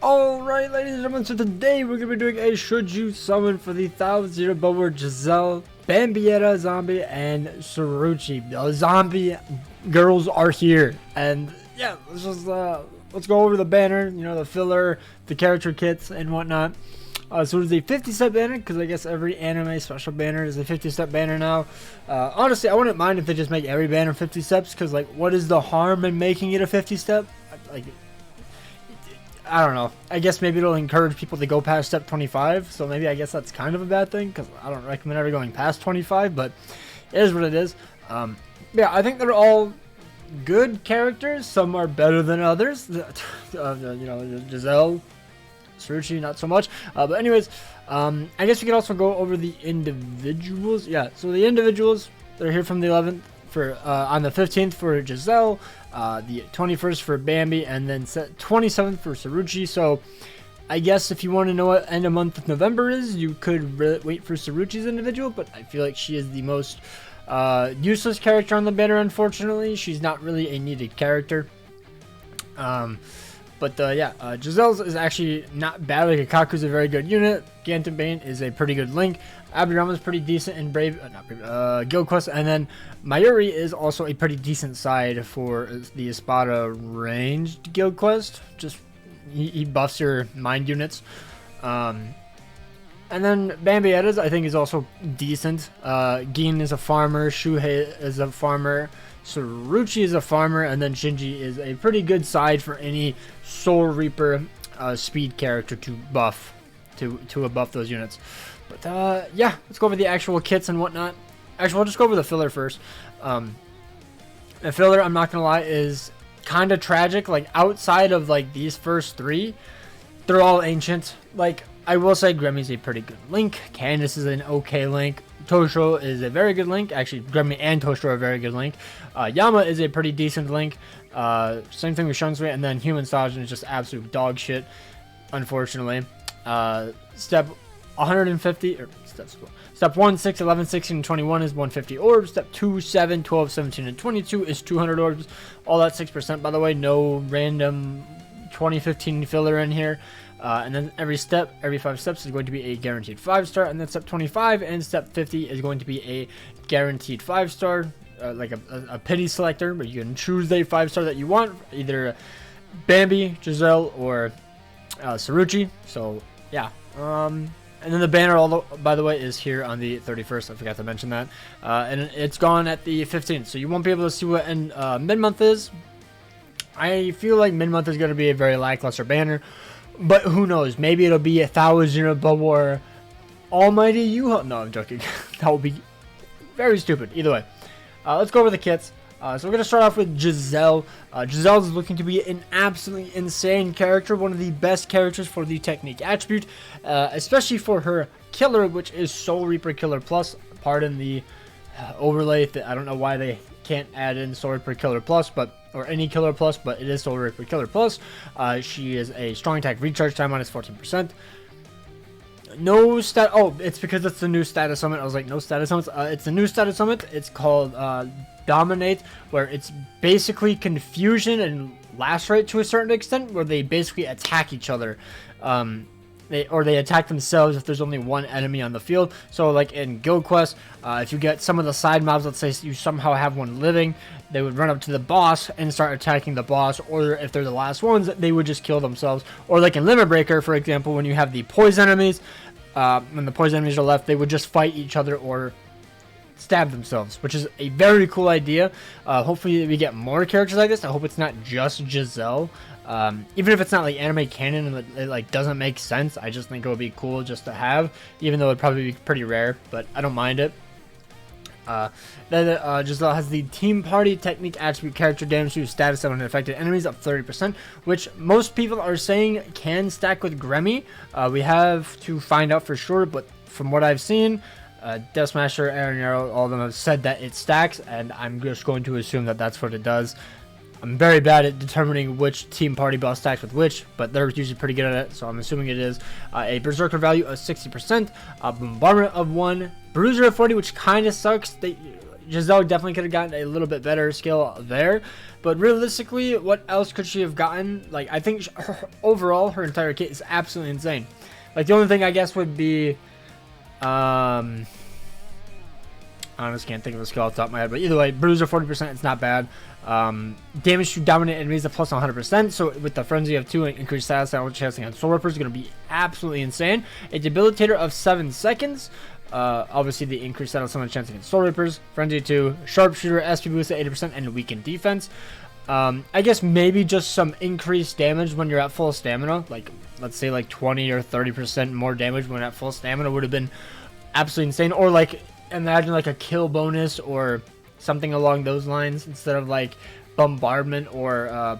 Alright, ladies and gentlemen, so today we're going to be doing a Should You Summon for the TYBW Giselle, Bambietta zombie, and Cirucci. The zombie girls are here. And yeah, let's go over the banner, you know, the filler, the character kits, and whatnot. So it's a 50-step banner, because I guess every anime special banner is a 50-step banner now. Honestly, I wouldn't mind if they just make every banner 50 steps, because, like, what is the harm in making it a 50-step? Like, I don't know. I guess maybe it'll encourage people to go past step 25, so maybe I guess that's kind of a bad thing, because I don't recommend ever going past 25, but it is what it is. Yeah, I think they're all good characters. Some are better than others. You know, Giselle, Cirucci, not so much. But anyways, I guess we could also go over the individuals. Yeah, so the individuals, they're here from the 11th for on the 15th for Giselle, the 21st for Bambi, and then 27th for Cirucci. So I guess if you want to know what end of month of November is, you could wait for Cirucci's individual, but I feel like she is the most useless character on the banner, unfortunately. She's not really a needed character. Yeah, Giselle's is actually not bad. Like, Akaku's a very good unit. Gantenbane is a pretty good link. Abirama's pretty decent in Guild Quest. And then Mayuri is also a pretty decent side for the Espada ranged Guild Quest. Just, he buffs your mind units. And then Bambietta's, I think, is also decent. Gin is a farmer. Shuhei is a farmer. Cirucci is a farmer, and then Shinji is a pretty good side for any Soul Reaper speed character to buff those units. But yeah, let's go over the actual kits and whatnot. Actually, we'll just go over the filler first. The filler, I'm not gonna lie, is kind of tragic. Like, outside of like these first three, they're all ancient. Like, I will say Gremmy's a pretty good link. Candace is an okay link. Toshiro is a very good link. Actually, Grammy and Toshiro are a very good link. Yama is a pretty decent link. Same thing with Shunsui, and then Human Sajin is just absolute dog shit, unfortunately. Step 150, or step 1, 6, 11, 16, and 21 is 150 orbs. Step 2, 7, 12, 17, and 22 is 200 orbs. All that 6%, by the way. No random 2015 filler in here. And then every 5 steps is going to be a guaranteed 5-star, and then step 25 and step 50 is going to be a guaranteed 5-star, like a pity selector, but you can choose the 5-star that you want, either Bambi, Giselle, or Cirucci. So yeah, and then the banner, by the way, is here on the 31st. I forgot to mention that, and it's gone at the 15th, so you won't be able to see what mid-month is. I feel like mid-month is going to be a very lackluster banner. But who knows? Maybe it'll be 1,000 above or Almighty You. No, I'm joking. That would be very stupid. Either way, let's go over the kits. So we're gonna start off with Giselle. Giselle is looking to be an absolutely insane character, one of the best characters for the technique attribute, especially for her killer, which is Soul Reaper Killer Plus. Pardon the overlay. I don't know why they can't add in Soul Reaper Killer Plus, or any Killer Plus, but it is Soul Reaper Killer Plus. She is a strong attack recharge time minus 14%. No stat. Oh, it's because it's the new status summit. I was like, no status summits. It's the new status summit. It's called Dominate, where it's basically confusion and lacerate to a certain extent, where they basically attack each other. They attack themselves if there's only one enemy on the field. So like in Guild Quest, if you get some of the side mobs, let's say you somehow have one living, they would run up to the boss and start attacking the boss, or if they're the last ones, they would just kill themselves. Or like in Limit Breaker, for example, when you have the poison enemies, when the poison enemies are left, they would just fight each other or stab themselves, which is a very cool idea. Hopefully we get more characters like this. I hope it's not just Giselle. Even if it's not like anime canon and it like doesn't make sense, I just think it would be cool just to have, even though it'd probably be pretty rare, but I don't mind it. Then Giselle has the Team Party Technique attribute character damage to status on affected enemies up 30%, which most people are saying can stack with Grammy. We have to find out for sure, but from what I've seen, Death Smasher, Aaron Arrow, all of them have said that it stacks, and I'm just going to assume that that's what it does. I'm very bad at determining which Team Party buff stacks with which, but they're usually pretty good at it, so I'm assuming it is. A Berserker value of 60%, a Bombardment of 1, Bruiser of 40, which kind of sucks. Giselle definitely could have gotten a little bit better skill there, but realistically, what else could she have gotten? Like, I think overall, her entire kit is absolutely insane. Like, the only thing I guess would be, I honestly can't think of a skill off the top of my head, but either way, Bruiser 40%, it's not bad. Damage to dominant enemies at plus 100%, so with the Frenzy of 2 and increased status challenge casting on Soul Rippers is going to be absolutely insane. A Debilitator of 7 seconds. Obviously the increased status summon chance against Soul Rippers. Frenzy 2, Sharpshooter, SP boost at 80%, and weakened defense. I guess maybe just some increased damage when you're at full stamina. Like, let's say like 20 or 30% more damage when at full stamina would have been absolutely insane. Or like, imagine like a kill bonus or something along those lines instead of like bombardment or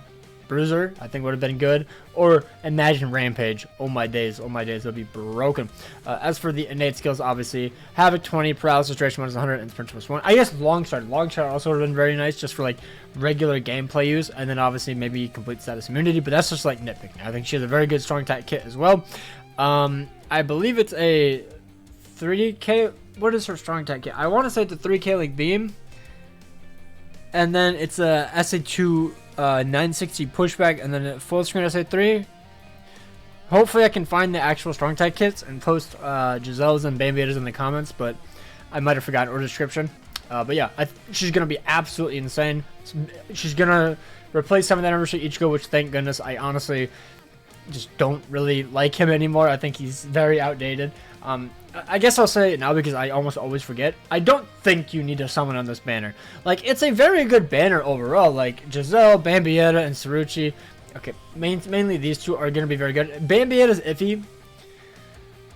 bruiser. I think would have been good. Or imagine rampage. Oh my days, it'll be broken. As for the innate skills, obviously Havoc 20, paralysis duration minus 100, and sprint plus 1. I guess long stride also would have been very nice just for like regular gameplay use, and then obviously maybe complete status immunity, but that's just like nitpicking. I think she has a very good strong attack kit as well. I believe it's a 3k. What is her strong attack kit? I want to say it's a 3k like beam, and then it's a SA2 960 pushback, and then a full screen SA3. Hopefully I can find the actual strong attack kits and post Giselle's and Bambietta's in the comments, but I might have forgotten, or description. But yeah, she's gonna be absolutely insane. She's gonna replace some of that Emerald Ichigo, which thank goodness. I honestly just don't really like him anymore. I think he's very outdated. I guess I'll say it now because I almost always forget. I don't think you need to summon on this banner. Like, it's a very good banner overall. Like, Giselle, Bambietta, and Cirucci. Okay, mainly these two are going to be very good. Bambietta's iffy.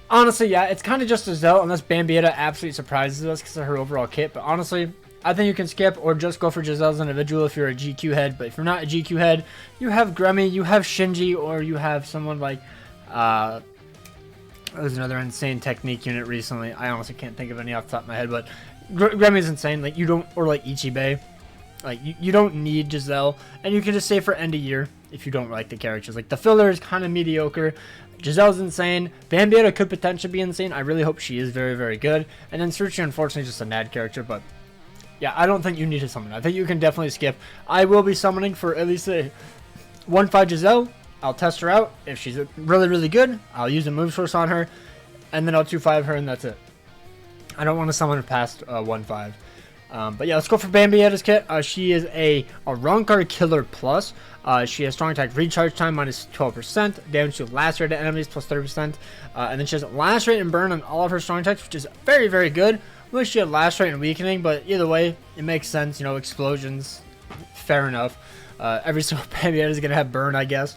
Honestly, yeah, it's kind of just Giselle unless Bambietta absolutely surprises us because of her overall kit. But honestly, I think you can skip or just go for Giselle's individual if you're a GQ head. But if you're not a GQ head, you have Gremmy, you have Shinji, or you have someone like... there's another insane technique unit recently. I honestly can't think of any off the top of my head, but Gremmy's insane. Like, you don't... Or like Ichibei. Like, you don't need Giselle. And you can just say for end of year if you don't like the characters. Like, the filler is kind of mediocre. Giselle's insane. Bambietta could potentially be insane. I really hope she is very, very good. And then Cirucci, unfortunately, is just a NAD character. But, yeah, I don't think you need to summon. I think you can definitely skip. I will be summoning for at least a 1-5 Giselle. I'll test her out. If she's really, really good, I'll use a move source on her. And then I'll 2-5 her, and that's it. I don't want to summon her past 1-5. But yeah, let's go for Bambietta's kit. She is a Rancor Killer Plus. She has strong attack recharge time minus 12%, damage to lacerated enemies plus 30%, and then she has lacerate and burn on all of her strong attacks, which is very, very good. Wish she had lacerate and weakening, but either way, it makes sense. You know, explosions, fair enough. Every single Bambietta is gonna have burn, I guess.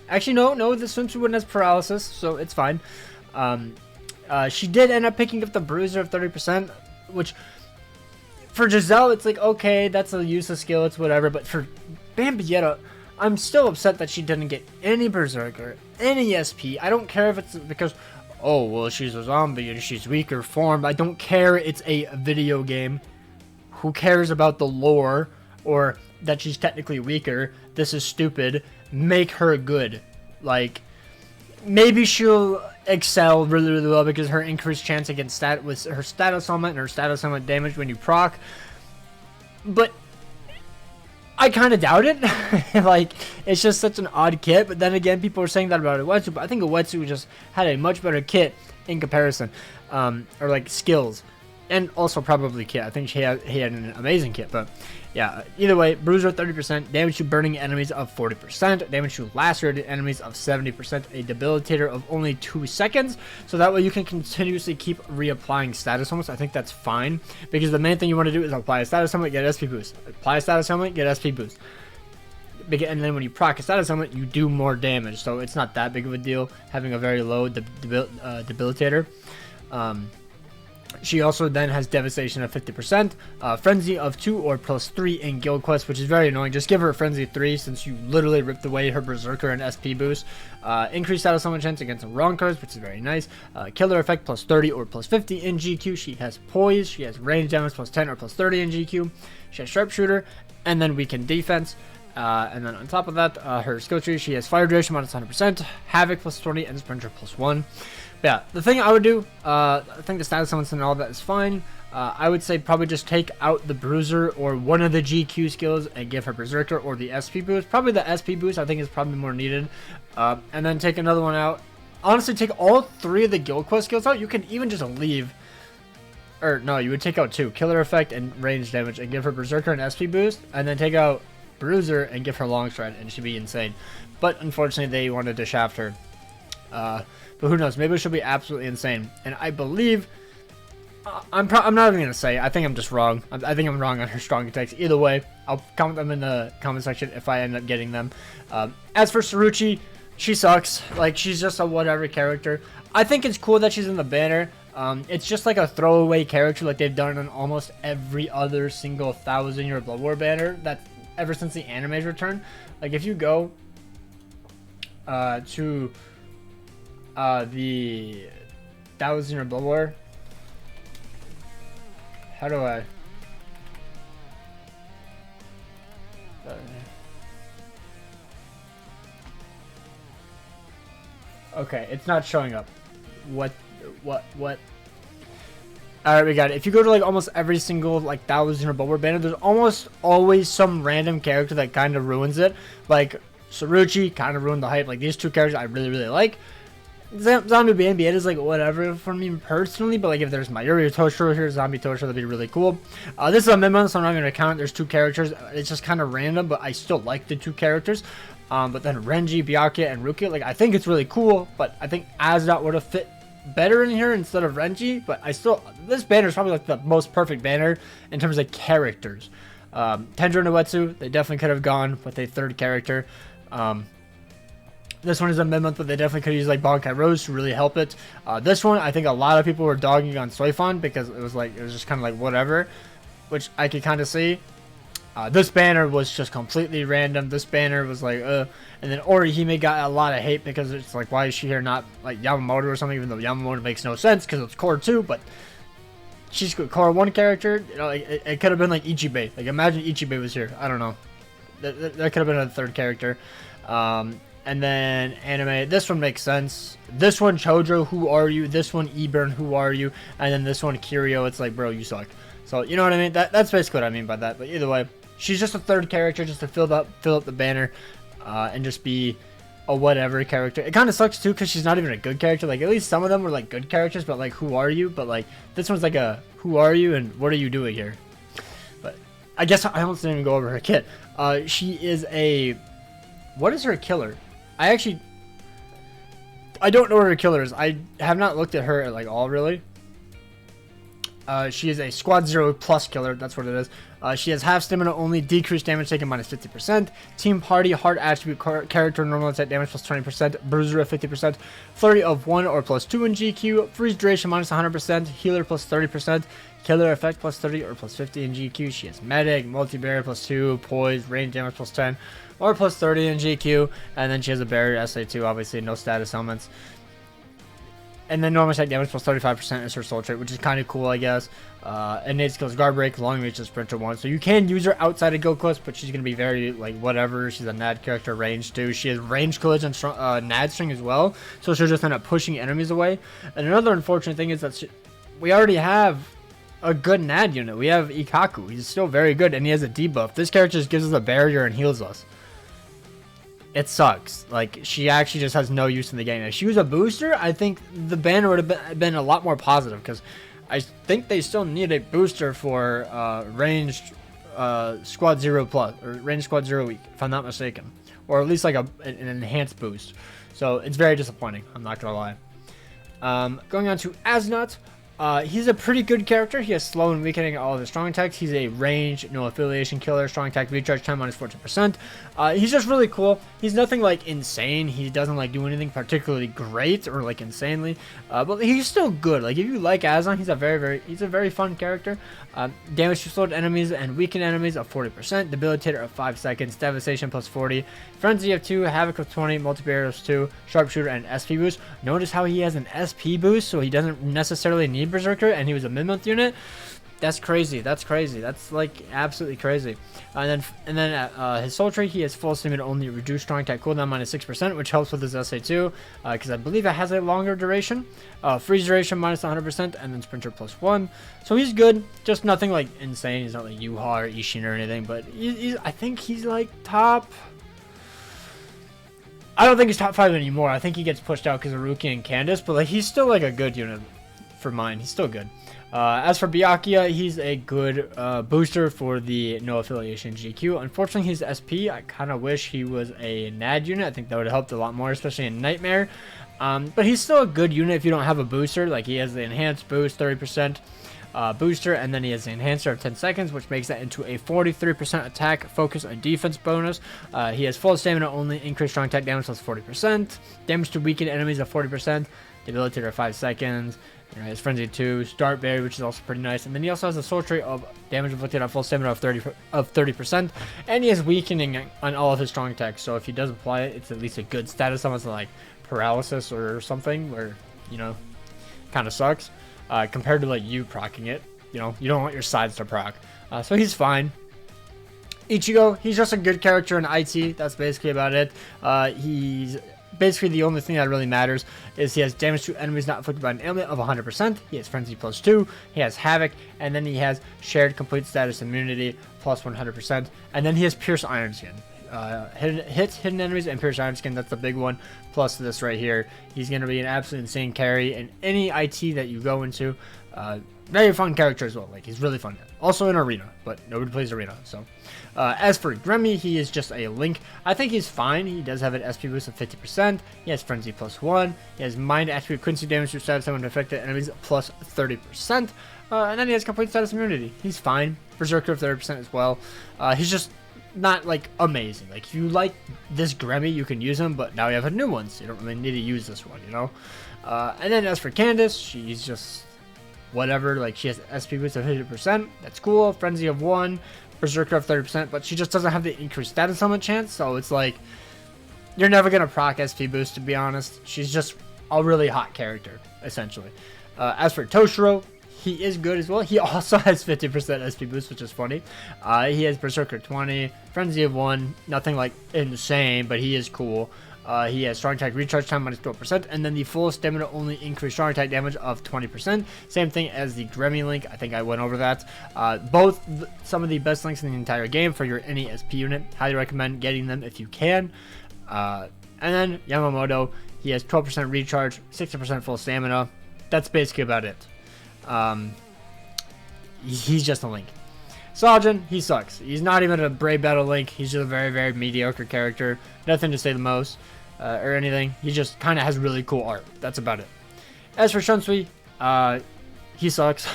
Actually, no, the swimsuit one has paralysis, so it's fine. She did end up picking up the bruiser of 30%, which for Giselle, it's like, okay, that's a useless skill, it's whatever, but for Bambietta, I'm still upset that she didn't get any berserker, any SP. I don't care if it's because, oh, well, she's a zombie and she's weaker formed. I don't care, it's a video game. Who cares about the lore or that she's technically weaker? This is stupid. Make her good. Like, maybe she'll excel really, really well because her increased chance against with her status element and her status element damage when you proc. But I kind of doubt it. Like, it's just such an odd kit. But then again, people are saying that about Uetsu, but I think Uetsu just had a much better kit in comparison, or like skills, and also probably kit. I think he had an amazing kit, but yeah, either way, bruiser 30%, damage to burning enemies of 40%, damage to lacerated enemies of 70%, a debilitator of only 2 seconds, so that way you can continuously keep reapplying status elements. I think that's fine, because the main thing you want to do is apply a status element, get SP boost. Apply a status element, get SP boost. And then when you proc a status element, you do more damage, so it's not that big of a deal having a very low debilitator. She also then has Devastation of 50%, Frenzy of 2 or plus 3 in Guild Quest, which is very annoying. Just give her a Frenzy of 3 since you literally ripped away her Berserker and SP boost. Increased status summon chance against the wrong cards, which is very nice. Killer effect plus 30 or plus 50 in GQ. She has Poise. She has range damage plus 10 or plus 30 in GQ. She has Sharpshooter, and then weakened defense. And then on top of that, her skill tree, she has Fire Duration minus 100%, Havoc plus 20, and Sprinter plus 1. But yeah, the thing I would do, I think the status summons and all that is fine. I would say probably just take out the Bruiser or one of the GQ skills and give her Berserker or the SP boost. Probably the SP boost I think is probably more needed. And then take another one out. Honestly, take all 3 of the Guild Quest skills out. You can even just leave. Or no, you would take out 2. Killer effect and range damage and give her Berserker and SP boost. And then take out Bruiser and give her Long Stride and she'd be insane. But unfortunately they wanted to shaft her. But who knows? Maybe she'll be absolutely insane. And I believe... I'm not even going to say. I think I'm just wrong. I think I'm wrong on her strong attacks. Either way, I'll comment them in the comment section if I end up getting them. As for Cirucci, she sucks. Like, she's just a whatever character. I think it's cool that she's in the banner. It's just like a throwaway character like they've done on almost every other single 1000-year Blood War banner that's ever since the anime's return. Like, if you go to the 1000-year Blood War... How do I... Okay, it's not showing up. What? Alright, we got it. If you go to like almost every single like 1000 or Bulwer banner, there's almost always some random character that kind of ruins it. Like Cirucci kind of ruined the hype. Like these 2 characters I really like. Zombie Bambietta is like whatever for me personally, but like if there's Mayuri Toshiro here, Zombie Toshiro, that'd be really cool. This is a mid-month, so I'm not going to count. There's 2 characters. It's just kind of random, but I still like the 2 characters. But then Renji, Byakuya, and Rukia, like I think it's really cool, but I think Asdot would have fit better in here instead of Renji. But I still, this banner is probably like the most perfect banner in terms of characters. Tenjo and Uetsu, they definitely could have gone with a 3rd character. This one is a mid-month, but they definitely could use like Bankai Rose to really help it. This one, I think a lot of people were dogging on Soifon because it was just kind of like whatever, which I could kind of see. This banner was just completely random. This banner was like, and then Orihime got a lot of hate because it's like, why is she here, not like Yamamoto or something? Even though Yamamoto makes no sense because it's core 2, but she's core 1 character. You know, it could have been like Ichibei. Like imagine Ichibei was here. I don't know. That could have been a 3rd character. And then anime, this one makes sense. This one Chojo, who are you? This one Eburn, who are you? And then this one Kirio, it's like, bro, you suck. So you know what I mean? That's basically what I mean by that. But either way, she's just a 3rd character just to fill up the banner, and just be a whatever character. It kind of sucks too because she's not even a good character. Like at least some of them were like good characters, but like who are you? But like this one's like a who are you and what are you doing here? But I guess I almost didn't even go over her kit. She is a, what is her killer? I don't know what her killer is. I have not looked at her at like all really. She is a Squad 0 plus killer. That's what it is. She has half stamina only, decreased damage taken minus 50%, Team Party, hard attribute character, normal attack damage plus 20%, Bruiser at 50%, flurry of 1 or plus 2 in GQ, freeze duration minus 100%, healer plus 30%, killer effect plus 30 or plus 50 in GQ. She has medic, multi-barrier plus 2, poise, range damage plus 10 or plus 30 in GQ, and then she has a barrier SA2, obviously no status elements. And then normal attack damage plus 35% is her soul trait, which is kind of cool, I guess. Innate skills, guard break, long reach, and sprinter 1. So you can use her outside of Guild Quest, but she's going to be very, like, whatever. She's a NAD character, range too. She has range collision, NAD string as well. So she'll just end up pushing enemies away. And another unfortunate thing is that we already have a good NAD unit. We have Ikaku. He's still very good, and he has a debuff. This character just gives us a barrier and heals us. It sucks. Like, she actually just has no use in the game. If she was a booster, I think the banner would have been a lot more positive, because I think they still need a booster for ranged Squad 0 plus, or ranged Squad 0 weak, if I'm not mistaken. Or at least like an enhanced boost. So it's very disappointing, I'm not gonna lie. Going on to Asnot. He's a pretty good character. He has slow and weakening all of his strong attacks. He's a range, no affiliation killer. Strong attack recharge time minus 14%. He's just really cool. He's nothing like insane. He doesn't like do anything particularly great or like insanely. But he's still good. Like if you like Asnot, he's a very fun character. Damage to slowed enemies and weakened enemies of 40%. Debilitator of 5 seconds. Devastation plus 40. Frenzy of 2. Havoc of 20. Multi-barrier of 2. Sharpshooter and SP boost. Notice how he has an SP boost, so he doesn't necessarily need Berserker, and he was a mid-month unit. That's crazy. That's crazy. That's like absolutely crazy. And then his soul trait, he has full stamina only, reduced strong attack cooldown -6%, which helps with his SA2 because I believe it has a longer duration. Freeze duration -100%, and then sprinter +1. So he's good. Just nothing like insane. He's not like Yuha or Ishin or anything, but I think he's like top. I don't think he's top 5 anymore. I think he gets pushed out because of Ruki and Candace, but like he's still like a good unit for mine. He's still good. As for Byakuya, he's a good booster for the no affiliation GQ. Unfortunately, he's SP. I kind of wish he was a NAD unit. I think that would have helped a lot more, especially in Nightmare. But he's still a good unit if you don't have a booster. Like he has the enhanced boost, 30% booster, and then he has the enhancer of 10 seconds, which makes that into a 43% attack, focus, and defense bonus. He has full stamina only, increased strong attack damage plus 40%, damage to weakened enemies of 40%, debilitator of 5 seconds. You know, his Frenzy 2, Start Berry, which is also pretty nice. And then he also has a soul trait of damage inflicted on full stamina of 30%. And he has weakening on all of his strong attacks. So if he does apply it, it's at least a good status, almost like paralysis or something, where, you know, kind of sucks. Compared to like you procking it. You know, you don't want your sides to proc. So he's fine. Ichigo, he's just a good character in IT. That's basically about it. He's basically the only thing that really matters is he has damage to enemies not afflicted by an ailment of 100%. He has Frenzy +2. He has Havoc. And then he has Shared Complete Status Immunity plus 100%. And then he has Pierce Iron Skin. Hits hidden enemies and Pierce Iron Skin. That's the big one. Plus this right here. He's going to be an absolute insane carry in any IT that you go into. Very fun character as well. Like, he's really fun. Also in Arena, but nobody plays Arena. So, as for Gremmy, he is just a Link. I think he's fine. He does have an SP boost of 50%. He has Frenzy +1. He has Mind Attribute Quincy damage to stab someone affected enemies plus 30%. And then he has Complete Status Immunity. He's fine. Berserker of 30% as well. He's just not like amazing. Like, if you like this Gremmy, you can use him, but now you have a new one, so you don't really need to use this one, you know? And then as for Candace, she's just whatever. Like, she has SP boost of 50%. That's cool. Frenzy of 1. Berserker of 30%, but she just doesn't have the increased status summon chance, so it's like you're never gonna proc SP boost, to be honest. She's just a really hot character, essentially. As for Toshiro, he is good as well. He also has 50% SP boost, which is funny. He has Berserker 20, Frenzy of 1, nothing like insane, but he is cool. He has strong attack recharge time -12%, and then the full stamina only increased strong attack damage of 20%. Same thing as the Gremmy Link. I think I went over that. Both some of the best links in the entire game for your any SP unit. Highly recommend getting them if you can. And then Yamamoto, he has 12% recharge, 60% full stamina. That's basically about it. He's just a Link. Sajin, he sucks. He's not even a Brave Battle Link. He's just a very, very mediocre character. Nothing to say the most or anything. He just kind of has really cool art. That's about it. As for Shunsui, he sucks.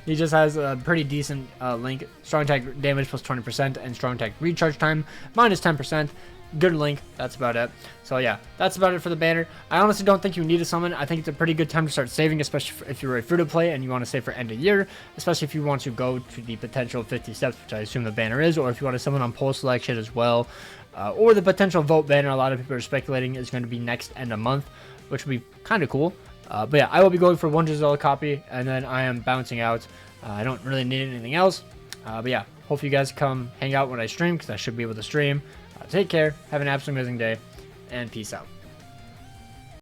He just has a pretty decent Link. Strong attack damage plus 20% and strong attack recharge time -10%. Good Link. That's about it. So yeah, that's about it for the banner. I honestly don't think you need a summon. I think it's a pretty good time to start saving, especially if you're a free-to-play and you want to save for end of year, especially if you want to go to the potential 50 steps, which I assume the banner is, or if you want to summon on poll selection as well, or the potential vote banner. A lot of people are speculating is going to be next end of month, which would be kind of cool. But yeah, I will be going for one Giselle copy, and then I am bouncing out. I don't really need anything else. But yeah, hope you guys come hang out when I stream, because I should be able to stream. Take care, have an absolutely amazing day, and peace out.